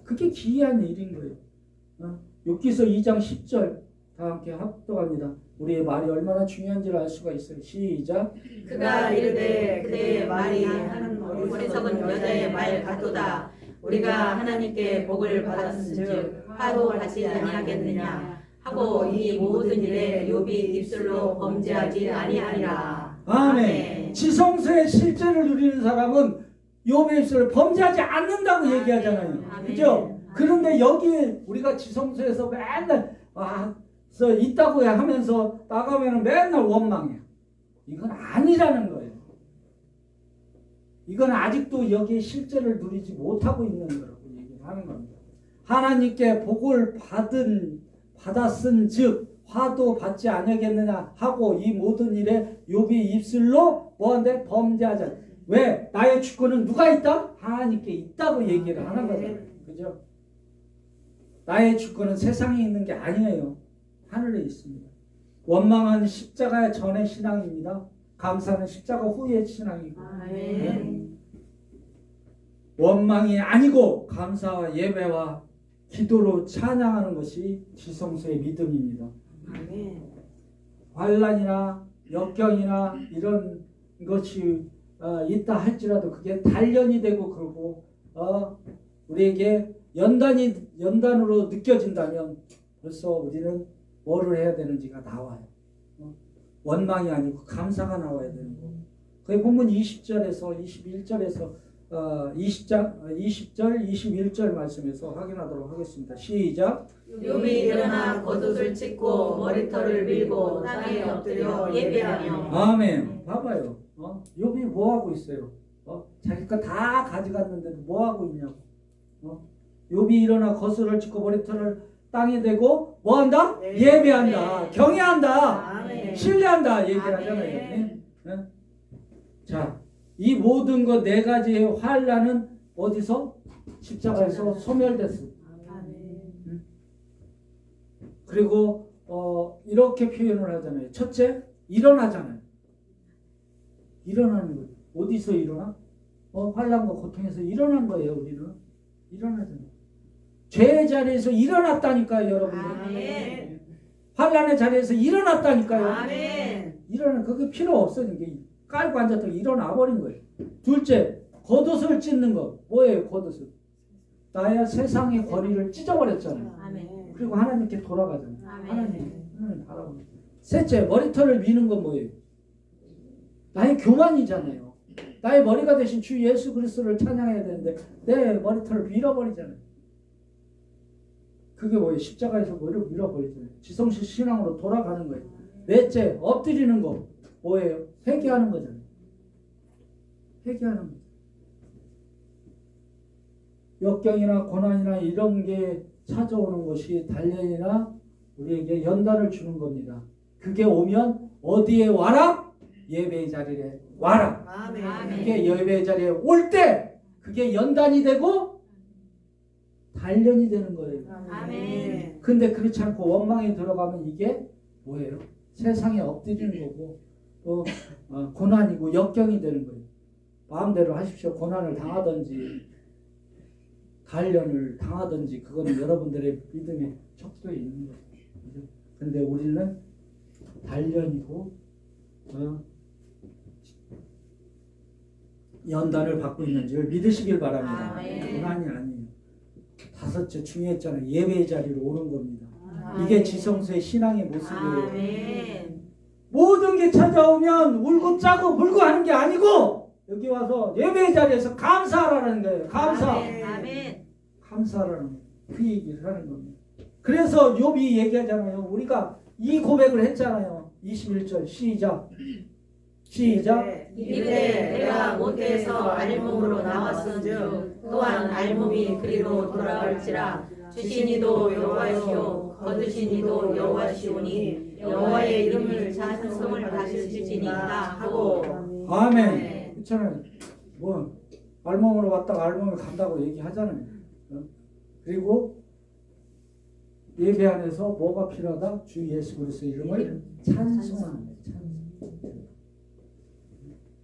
그게 기이한 일인 거예요. 욥기서 2장 10절 다 함께 합독합니다. 우리의 말이 얼마나 중요한지를 알 수가 있어요. 시작. 그가 이르되 그대의 말이 한 어리석은 여자의 말 같도다. 우리가 하나님께 복을 받았은즉 화도 하지 아니하겠느냐 하고 이 모든 일에 욥이 입술로 범죄하지 아니하리라. 아멘. 지성소의 실제를 누리는 사람은 욥의 입술을 범죄하지 않는다고 얘기하잖아요. 아멘. 그죠? 그런데 여기 우리가 지성소에서 맨날 있다고 하면서 나가면 맨날 원망해. 이건 아니라는 거예요. 이건 아직도 여기에 실제를 누리지 못하고 있는 거라고 얘기하는 겁니다. 하나님께 복을 받았은 즉 화도 받지 아니하겠느냐 하고 이 모든 일에 욥이 입술로 뭐한데 범죄하자. 왜? 나의 주권은 누가 있다? 하나님께 있다고 얘기를 하는 거잖아요. 그죠? 나의 주권은 세상에 있는 게 아니에요. 하늘에 있습니다. 원망은 십자가 전의 신앙입니다. 감사는 십자가 후의 신앙이고. 아멘. 원망이 아니고 감사와 예배와 기도로 찬양하는 것이 지성소의 믿음입니다. 아멘. 환난이나 역경이나 이런 것이 있다 할지라도 그게 단련이 되고 그러고 우리에게 연단으로 느껴진다면 벌써 우리는 뭐를 해야 되는지가 나와요. 원망이 아니고 감사가 나와야 되는 거. 그게 본문 20절에서 21절에서 20절 21절 말씀에서 확인하도록 하겠습니다. 시작. 욥이 일어나 겉옷을 찢고 머리털을 밀고 땅에 엎드려 예배하며. 아멘. 봐봐요. 욥이 뭐 하고 있어요? 자기 거 다 가져갔는데도 뭐 하고 있냐고. 욥이 일어나 겉옷을 찢고 머리털을 땅에 대고 뭐 한다? 예배한다. 경외한다. 아멘. 신뢰한다. 얘기를 아멘. 하잖아요. 네? 자, 이 모든 것 네 가지의 환난은 어디서? 십자가에서 소멸됐습니다. 아멘. 그리고 이렇게 표현을 하잖아요. 첫째, 일어나잖아요. 일어나는 거예요. 어디서 일어나? 환난과 고통에서 일어난 거예요. 우리는 일어나잖아요. 죄의 자리에서 일어났다니까요, 여러분들. 아멘. 환난의 자리에서 일어났다니까요. 아멘. 일어나 그게 필요 없어요. 이게 깔고 앉았다가 일어나 버린 거예요. 둘째, 겉옷을 찢는 거. 뭐예요, 겉옷을? 나의 세상의 거리를 찢어버렸잖아요. 아멘. 그리고 하나님께 돌아가잖아요. 아멘. 하나님 바라보는. 셋째, 머리털을 미는 건 뭐예요? 나의 교만이잖아요. 나의 머리가 되신 주 예수 그리스도를 찬양해야 되는데 내 머리털을 밀어버리잖아요. 그게 뭐예요? 십자가에서 머리를 밀어버리잖아요. 지성실 신앙으로 돌아가는 거예요. 넷째, 엎드리는 거. 뭐예요? 회개하는 거잖아요. 회개하는 거. 역경이나 고난이나 이런 게 찾아오는 것이 단련이나 우리에게 연단을 주는 겁니다. 그게 오면 어디에 와라? 예배의 자리에 와라. 아멘. 그게 예배의 자리에 올 때 그게 연단이 되고 단련이 되는 거예요. 아멘. 근데 그렇지 않고 원망에 들어가면 이게 뭐예요? 세상에 엎드리는 거고 또 고난이고 역경이 되는 거예요. 마음대로 하십시오. 고난을 당하든지 단련을 당하든지 그거는 여러분들의 믿음의 척도에 있는 거예요. 근데 우리는 단련이고 연단을 받고 있는 줄 믿으시길 바랍니다. 아멘. 고난이 아니에요. 다섯째 중요했잖아요. 예배의 자리로 오는 겁니다. 아멘. 이게 지성소의 신앙의 모습이에요. 아멘. 모든 게 찾아오면 울고 짜고 물고 하는 게 아니고 여기 와서 예배의 자리에서 감사하라는 거예요. 감사. 아멘. 아멘. 감사하라는 거예요. 그 얘기를 하는 겁니다. 그래서 욥이 얘기하잖아요. 우리가 이 고백을 했잖아요. 21절 시작. 이르되 내가 모태에서 알몸으로 나왔은즉 또한 알몸이 그리로 돌아갈지라 주신 이도 여호와시오 거두신 이도 여호와시오니 여호와의 이름을 찬송을 하실지니이다 하고. 아멘. 그렇잖아요. 뭐 알몸으로 왔다가 알몸에 간다고 얘기하잖아요. 그리고 예배 안에서 뭐가 필요하다? 주 예수 그리스도의 이름을 찬송하는 거예요. 찬송.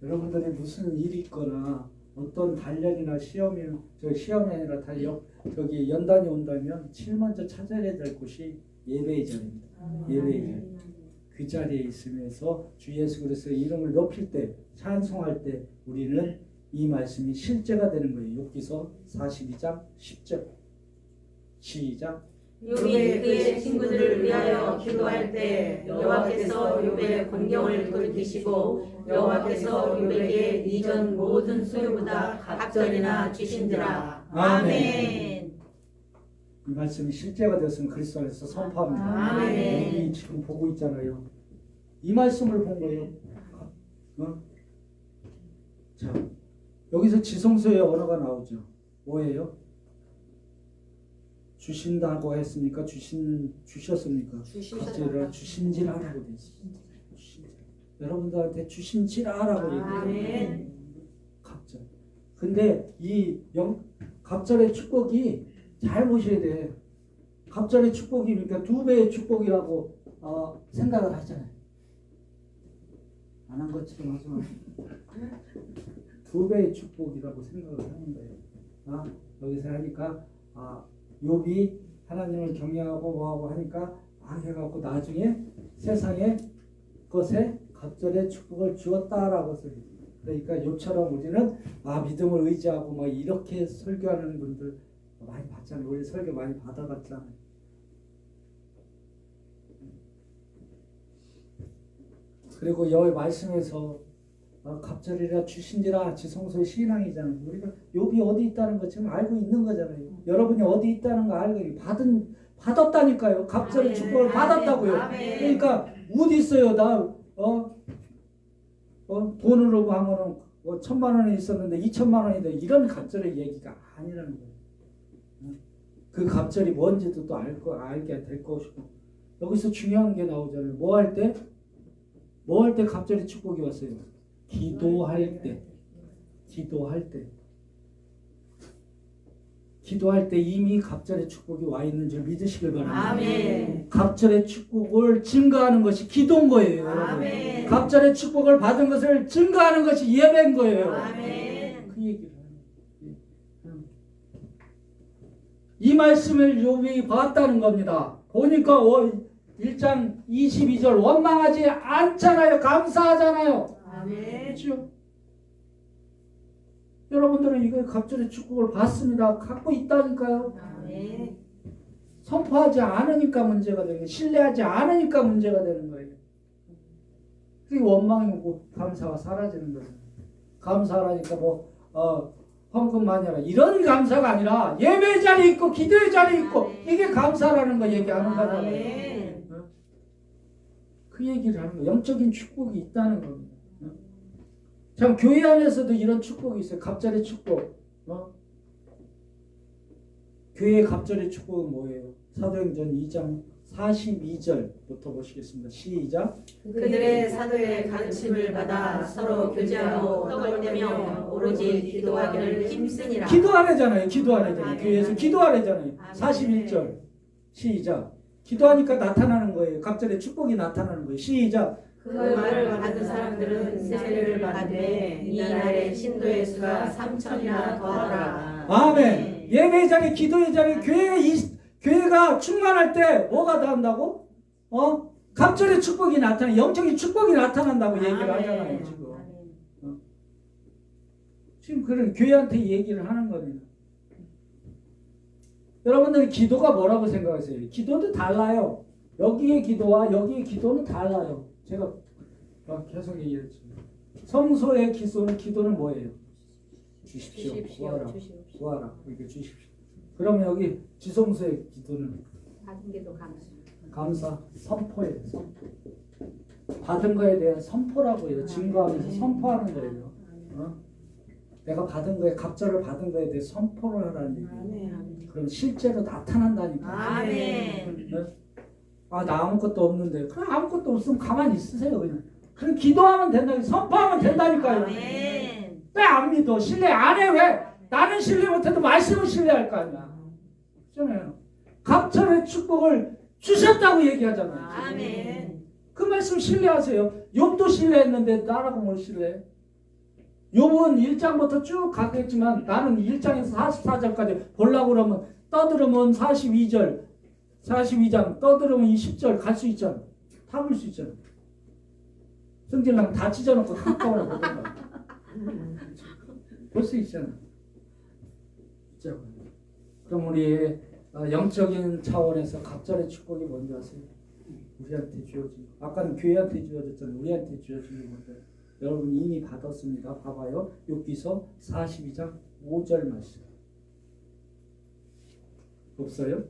여러분들이 무슨 일이 있거나 어떤 단련이나 시험이 아니라 단련 저기 연단이 온다면 제일 먼저 찾아야 될 곳이 예배의 자리입니다. 예배의 자리. 그 자리에 있으면서 주 예수 그리스도의 이름을 높일 때 찬송할 때 우리는 이 말씀이 실제가 되는 거예요. 욥기서 42장 10절 시작. 욥이 그의 친구들을 위하여 기도할 때 여호와께서 욥의 공경을 돌이키시고 여호와께서 욥에게 이전 모든 소유보다 갑절이나 주신지라. 아멘. 이 말씀이 실제가 되었으면 그리스도 안에서 선포합니다. 아멘. 우리 지금 보고 있잖아요. 이 말씀을 본 거예요. 자, 여기서 지성소의 언어가 나오죠. 뭐예요? 주신다고 했습니까? 주셨습니까? 갑자기 주신지라라고 돼 있어요. 여러분들한테 주신지라라고 얘기해요. 갑절. 근데 이 갑절의 축복이 잘 보셔야 돼. 갑절의 축복이 그러니까 두 배의 축복이라고 생각을 하잖아요. 안 한 것처럼 하지 마. 두 배의 축복이라고 생각을 하는 거예요. 여기서 하니까 욥이 하나님을 경외하고 뭐하고 하니까 해갖고 나중에 세상의 것에 갑절의 축복을 주었다라고 써요. 그러니까 욥처럼 우리는 믿음을 의지하고 뭐 이렇게 설교하는 분들 많이 봤잖아요. 우리 설교 많이 받아봤잖아요. 그리고 여기 말씀에서 갑절이라 주신지라 지성소의 신앙이잖아요. 우리가 욥이 어디 있다는 거 지금 알고 있는 거잖아요. 여러분이 어디 있다는 거 알고 받았다니까요. 갑절의 축복을 받았다고요. 그러니까 어디 있어요? 나 돈으로 하면은 1,000만 원이 있었는데 2,000만 원이 돼. 이런 갑절의 얘기가 아니라는 거예요. 그 갑절이 뭔지도 또 알게 될 것이고. 여기서 중요한 게 나오잖아요. 뭐 할 때 갑절의 축복이 왔어요? 기도할 때 이미 갑절의 축복이 와 있는 줄 믿으시길 바랍니다. 아멘. 갑절의 축복을 증거하는 것이 기도인 거예요. 아멘. 갑절의 축복을 받은 것을 증거하는 것이 예배인 거예요. 아멘. 그 얘기를 하는 이 말씀을 욥이 봤다는 겁니다. 보니까 1장 22절 원망하지 않잖아요. 감사하잖아요. 아멘. 그렇죠? 여러분들은 이거 갑절의 축복을 받습니다. 갖고 있다니까요. 아멘. 선포하지 않으니까 문제가 되는 거예요. 신뢰하지 않으니까 문제가 되는 거예요. 그게 원망이 오고 감사가 사라지는 거예요. 감사하니까 헌금 많이 하라. 이런 감사가 아니라 예배 자리 있고 기도의 자리 있고 이게 감사라는 거 얘기하는 거잖아요. 그 얘기를 하는 거예요. 영적인 축복이 있다는 겁니다. 참 교회 안에서도 이런 축복이 있어요. 갑절의 축복. 교회의 갑절의 축복은 뭐예요? 사도행전 2장 42절부터 보시겠습니다. 시작. 그들의 사도의 가르침을 받아 서로 교제하고 떡을 떼며 오로지 기도하기를 힘쓰니라. 기도하래잖아요. 교회에서 기도하래잖아요. 41절 시작. 기도하니까 나타나는 거예요. 갑절의 축복이 나타나는 거예요. 시작. 그 말을 받은 사람들은 세례를 받되 이날의 신도의 수가 3,000이나 더하더라. 아멘. 예배 자리, 기도의 자리, 교회가 충만할 때 뭐가 나온다고? 갑절의 축복이 나타나, 영적인 축복이 나타난다고 얘기를 하잖아요. 지금 그런 교회한테 얘기를 하는 겁니다. 여러분들 기도가 뭐라고 생각하세요? 기도도 달라요. 여기의 기도와 여기의 기도는 달라요. 제가 계속 얘기했죠. 성소의 기도는 뭐예요? 주십시오. 구하라. 이렇게 주십시오. 그러면 여기 지성소의 기도는 받은 게도 감사, 선포예요. 선포. 받은 거에 대한 선포라고 해요. 증거하면서 선포하는 거예요. 내가 받은 거에 갑절을 받은 거에 대해 선포를 하라는 얘기예요. 그럼 실제로 나타난다니까. 아멘. 나 아무것도 없는데. 그럼 아무것도 없으면 가만히 있으세요. 그럼 기도하면 된다니까. 선포하면 된다니까요. 아멘. 왜 안 믿어? 신뢰 안 해? 왜? 나는 신뢰 못해도 말씀을 신뢰할 거 아니야. 그렇잖아요. 갑절의 축복을 주셨다고 얘기하잖아요. 아멘. 그 말씀 신뢰하세요. 욥도 신뢰했는데 나라고 뭘 신뢰해? 욥은 1장부터 쭉 가겠지만 나는 1장에서 44절까지 보려고 그러면 떠들으면 42장 떠들으면 20절 갈 수 있잖아. 다 볼 수 있잖아. 성질랑 다 찢어놓고 한꺼번에 보든가. 볼 수 있잖아. 진짜. 그럼 우리 영적인 차원에서 갑절의 축복이 뭔지 아세요? 우리한테 주어진 거. 아까는 교회한테 주어졌잖아요. 우리한테 주어진 게 뭔가요? 여러분 이미 받았습니다. 봐봐요. 욥기서 42장 5절 말씀. 없어요?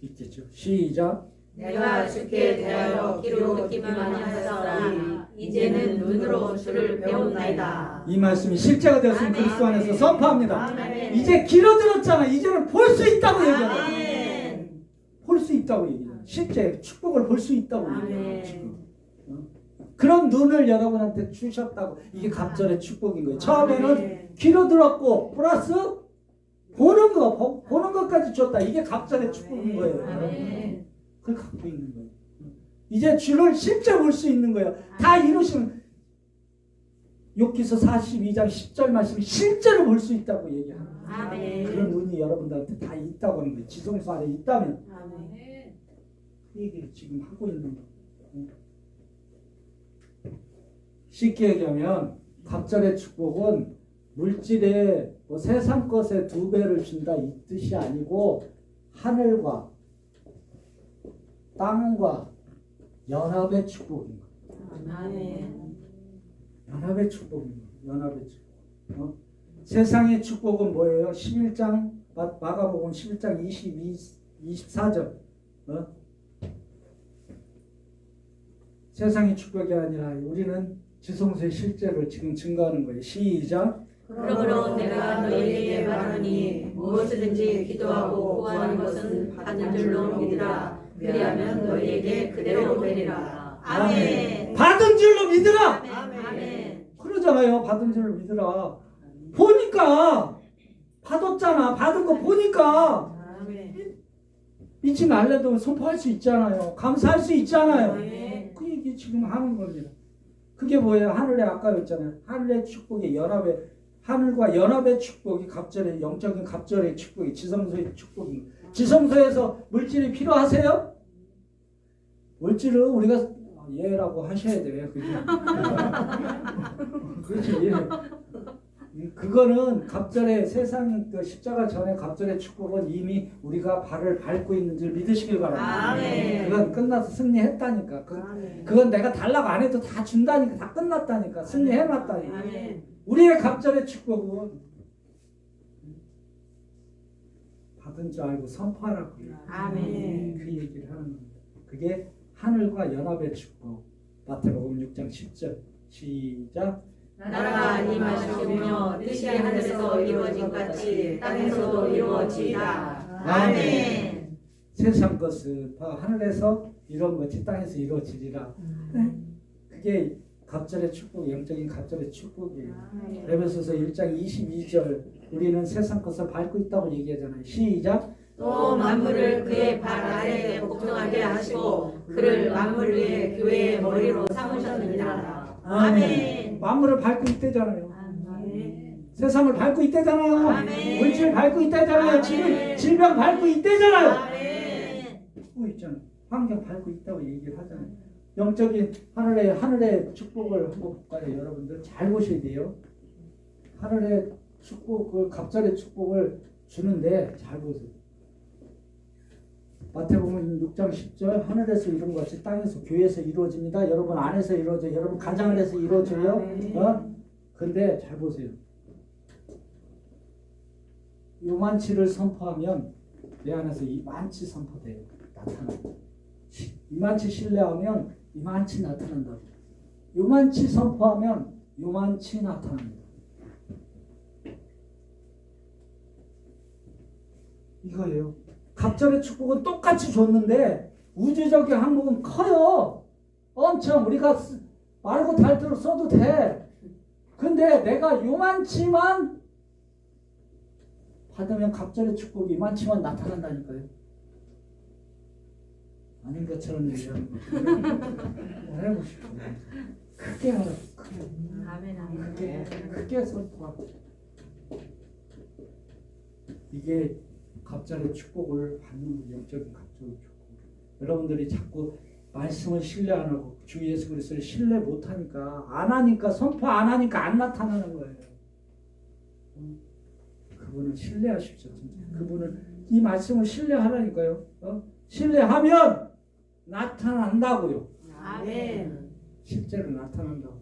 있겠죠. 시작. 내가 주께 대하여 귀로 듣기만 하였사오니 이제는 눈으로 주를 배웠나이다. 이 말씀이 실제가 되었으면 아멘. 그리스도 안에서 선포합니다. 아멘. 이제 길어 들었잖아. 이제는 볼 수 있다고 얘기하잖아. 아멘. 볼 수 있다고 얘기해요. 실제 축복을 볼 수 있다고 얘기해요. 아멘. 지금. 그런 눈을 여러분한테 주셨다고. 이게 갑절의 축복인 거예요. 처음에는 귀로 들었고 플러스 보는 것까지 줬다. 이게 갑절의 축복인 거예요. 아멘. 그걸 갖고 있는 거예요. 이제 주를 실제 볼 수 있는 거예요. 다 이루시면 욥기서 42장 10절 말씀이 실제로 볼 수 있다고 얘기하는 거예요. 아멘. 그런 눈이 여러분들한테 다 있다고 하는 거예요. 지성소 안에 있다면 아멘. 그 얘기를 지금 하고 있는 거예요. 쉽게 얘기하면 갑절의 축복은 물질의 세상 것의 2배를 준다 이 뜻이 아니고 하늘과 땅과 연합의 축복인 거예요. 아멘. 연합의 축복인 거예요. 연합의 축복. 세상의 축복은 뭐예요? 11장 마가복음 11장 24절. 세상의 축복이 아니라 우리는 지성소의 실제를 지금 증거하는 거예요. 시작. 그러므로 내가 너희에게 말하니 무엇이든지 기도하고 구하는 것은 받은 줄로 믿으라. 그리하면 너희에게 그대로 되리라. 아멘. 받은 줄로 믿으라. 아멘. 그러잖아요. 받은 줄로 믿으라. 보니까 받았잖아. 받은 거 보니까 아멘. 믿지 말래도 선포할 수 있잖아요. 감사할 수 있잖아요. 아멘. 그 얘기 지금 하는 겁니다. 그게 뭐예요? 하늘의 아까 했잖아요. 하늘의 축복이 연합의 하늘과 연합의 축복이 갑절의 영적인 갑절의 축복이 지성소의 축복인 거예요. 지성소에서 물질이 필요하세요? 물질은 우리가 예라고 하셔야 돼요. 그죠? 그렇지. 예. 그거는 갑절의 세상 그 십자가 전에 갑절의 축복은 이미 우리가 발을 밟고 있는 줄 믿으시길 바랍니다. 아멘. 그건 끝나서 승리했다니까. 그건 내가 달라고 안 해도 다 준다니까. 다 끝났다니까. 승리해놨다니까. 아멘. 우리의 갑절의 축복은 받은 줄 알고 선포하라고. 아멘. 그 얘기를 하는 겁니다. 그게 하늘과 연합의 축복. 마태복음 6장 10절. 시작. 나라가 임하시며 뜻이 하늘에서 이루어진 같이 땅에서도 이루어지리라. 아멘. 세상 것은 다 하늘에서 이루어진 것이 땅에서 이루어지리라. 그게 갑절의 축복, 영적인 갑절의 축복이에요. 에베소서 1장 22절. 우리는 세상 것을 밟고 있다고 얘기하잖아요. 시작. 또 만물을 그의 발 아래에 복종하게 하시고 그를 만물 위에 교회의 머리로 삼으셨느니라. 아멘. 만물을 밟고 있대잖아요. 아멘. 세상을 밟고 있대잖아요. 아멘. 물질 밟고 있대잖아요. 아멘. 질병 밟고 있대잖아요. 아멘. 밟고 있잖아요. 환경 밟고 있다고 얘기를 하잖아요. 영적인 하늘의 축복을 한번 볼까요? 여러분들 잘 보셔야 돼요. 하늘의 축복을 갑절의 축복을 주는데 잘 보세요. 마태복음 6장 10절 하늘에서 이룬 것이 땅에서 교회에서 이루어집니다. 여러분 안에서 이루어져요. 여러분 가정 안에서 이루어져요. 근데 잘 보세요. 요만치를 선포하면 내 안에서 이만치 선포돼요. 나타나요. 이만치 신뢰하면 이만치 나타난다고. 요만치 선포하면 요만치 나타납니다. 이거예요. 갑절의 축복은 똑같이 줬는데 우주적인 항목은 커요. 엄청 우리가 말고 달대로 써도 돼. 근데 내가 요만치만 받으면 갑절의 축복이 이만치만 나타난다니까요. 아닌 것처럼 얘기하는 거. 해보십시오. 크게 하라. 크게. 아멘, 아멘. 크게 선포하고. 이게 갑절의 축복을 받는 거, 영적인 갑절의 축복. 여러분들이 자꾸 말씀을 신뢰 안 하고 주 예수 그리스도를 신뢰 못 하니까, 안 하니까, 선포 안 하니까 안 나타나는 거예요. 그분을 신뢰하십시오. 진짜. 그분을, 이 말씀을 신뢰하라니까요. 신뢰하면 나타난다고요. 아멘. 실제로 나타난다고.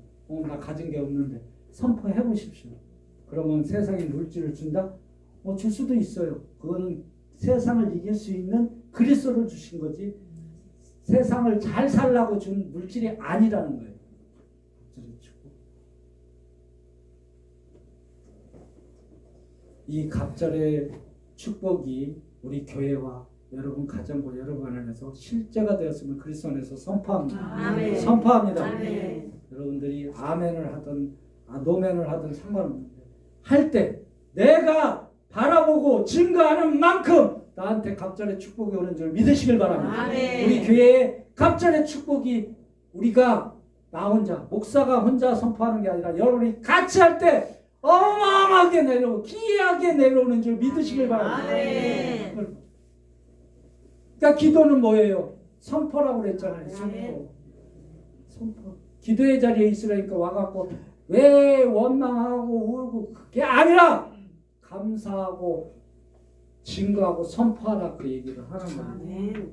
나 가진 게 없는데 선포해 보십시오. 그러면 세상에 물질을 준다? 줄 수도 있어요. 그거는 세상을 이길 수 있는 그리스도를 주신 거지, 세상을 잘 살라고 준 물질이 아니라는 거예요. 이 갑절의 축복이 우리 교회와 여러분 가정과 여러분 안에서 실제가 되었으면 그리스도 안에서 선포합니다. 아멘. 선포합니다. 아멘. 여러분들이 아멘을 하든 노멘을 하든 상관없는데, 할 때 내가 바라보고 증거하는 만큼 나한테 갑절의 축복이 오는 줄 믿으시길 바랍니다. 아멘. 우리 교회에 갑절의 축복이 우리가 나 혼자, 목사가 혼자 선포하는 게 아니라 여러분이 같이 할 때 어마어마하게 내려오고 기이하게 내려오는 줄 믿으시길 바랍니다. 아멘. 그러니까 기도는 뭐예요? 선포라고 그랬잖아요. 아멘. 선포. 기도의 자리에 있으라니까 와갖고 왜 원망하고 울고, 그게 아니라 감사하고 증거하고 선포하라, 그 얘기를 하는 거예요.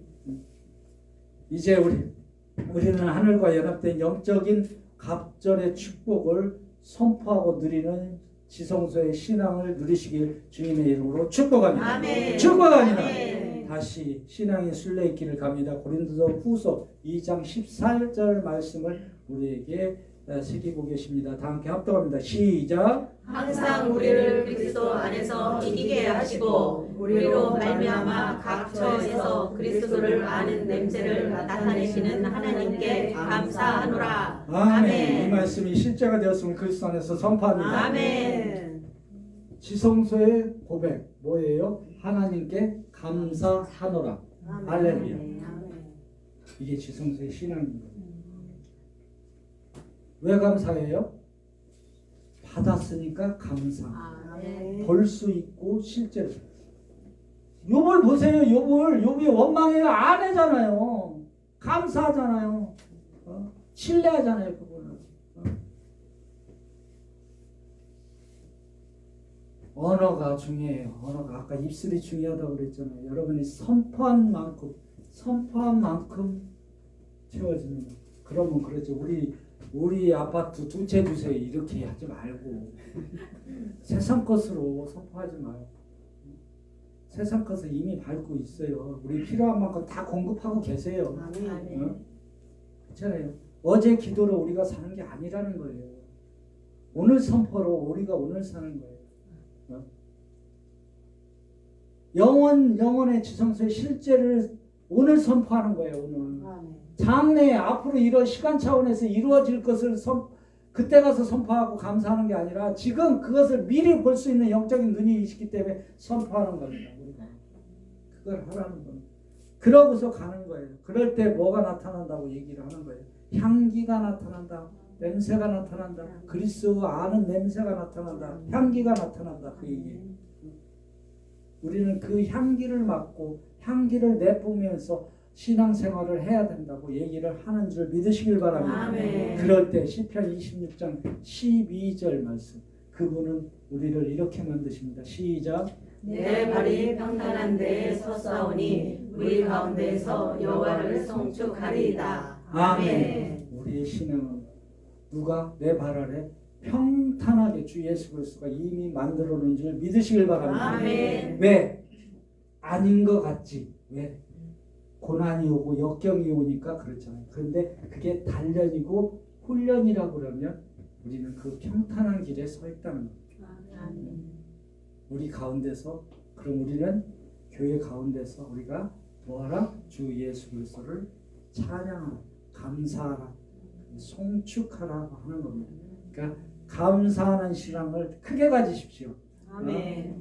이제 우리는 하늘과 연합된 영적인 갑절의 축복을 선포하고 누리는 지성소의 신앙을 누리시길 주님의 이름으로 축복합니다. 아멘. 축복합니다. 아멘. 다시 신앙의 순례길을 갑니다. 고린도서 후서 2장 14절 말씀을 우리에게 새기고 계십니다. 다 함께 합독합니다. 시작. 항상 우리를 그리스도 안에서 이기게 하시고 우리로 말미암아 각 처에서 그리스도를 아는 냄새를 나타내시는 하나님께 감사하노라. 아멘. 이 말씀이 실제가 되었으면 그리스도 안에서 선포합니다. 아멘. 지성소의 고백 뭐예요? 하나님께 감사하노라. 할렐루야. 이게 지성소의 신앙입니다. 왜 감사해요? 받았으니까 감사. 아멘. 볼 수 있고 실제로. 욥을 보세요. 욥이 원망해요. 안 하잖아요. 감사하잖아요. 신뢰하잖아요. 그거는. 언어가 중요해요. 언어가 아까 입술이 중요하다고 그랬잖아요. 여러분이 선포한 만큼 채워집니다. 그러면 그렇죠. 우리 아파트 2채 주세요 이렇게 하지 말고 세상 것으로 선포하지 마요. 세상 것을 이미 밟고 있어요. 우리 필요한 만큼 다 공급하고 계세요. 아멘. 그렇잖아요. 어제 기도로 우리가 사는 게 아니라는 거예요. 오늘 선포로 우리가 오늘 사는 거예요. 영원의 지성소의 실제를 오늘 선포하는 거예요. 오늘. 장래에 앞으로 이런 시간 차원에서 이루어질 것을 그때 가서 선포하고 감사하는 게 아니라 지금 그것을 미리 볼 수 있는 영적인 눈이 있기 때문에 선포하는 겁니다. 우리가. 그걸 하라는 겁니다. 그러고서 가는 거예요. 그럴 때 뭐가 나타난다고 얘기를 하는 거예요. 향기가 나타난다. 냄새가 나타난다. 그리스도 아는 냄새가 나타난다. 향기가 나타난다. 그 얘기예요. 우리는 그 향기를 맡고 향기를 내뿜으면서 신앙생활을 해야 된다고 얘기를 하는 줄 믿으시길 바랍니다. 아멘. 그럴 때 시편 26장 12절 말씀, 그분은 우리를 이렇게 만드십니다. 시작. 내 발이 평탄한 데에 섰사오니 우리 가운데에서 여호와를 송축하리이다. 아멘. 우리의 신앙은 누가 내 발 아래 평탄하게 주 예수 그리스도가 이미 만들어 놓은 줄 믿으시길 바랍니다. 아멘. 왜? 아닌 것 같지. 왜? 고난이 오고 역경이 오니까 그렇잖아요. 그런데 그게 단련이고 훈련이라고 그러면 우리는 그 평탄한 길에 서 있다는 거죠. 아멘. 우리 가운데서, 그럼 우리는 교회 가운데서 우리가 뭐하라? 주 예수 그리스도를 찬양하라, 감사하라, 송축하라 하는 겁니다. 그러니까 감사하는 신앙을 크게 가지십시오. 아멘.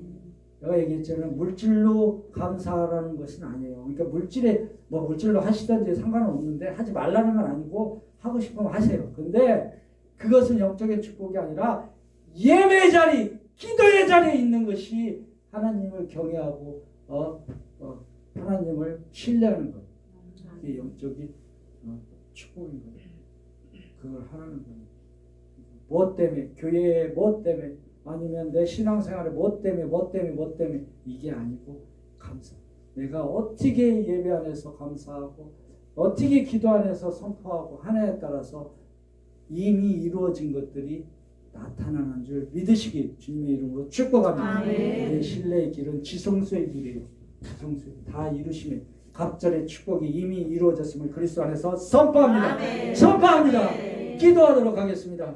내가 얘기했잖아요. 물질로 감사하라는 것은 아니에요. 그러니까 물질로 하시든지 상관은 없는데 하지 말라는 건 아니고 하고 싶으면 하세요. 근데 그것은 영적인 축복이 아니라 예배 자리, 기도의 자리에 있는 것이 하나님을 경외하고 하나님을 신뢰하는 것. 그게 영적인 축복인 거예요. 그걸 하라는 거예요. 무엇 때문에, 교회의 무엇 때문에, 아니면 내 신앙생활의 무엇 때문에 이게 아니고 감사. 내가 어떻게 예배 안에서 감사하고 어떻게 기도 안에서 선포하고 하나에 따라서 이미 이루어진 것들이 나타나는 줄 믿으시기 주님의 이름으로 축복합니다. 아멘. 우리의 신뢰의 길은 지성소의 길이에요. 지성소의 다 이루시면 갑절의 축복이 이미 이루어졌음을 그리스도 안에서 선포합니다. 아멘. 선포합니다. 아멘. 기도하도록 하겠습니다.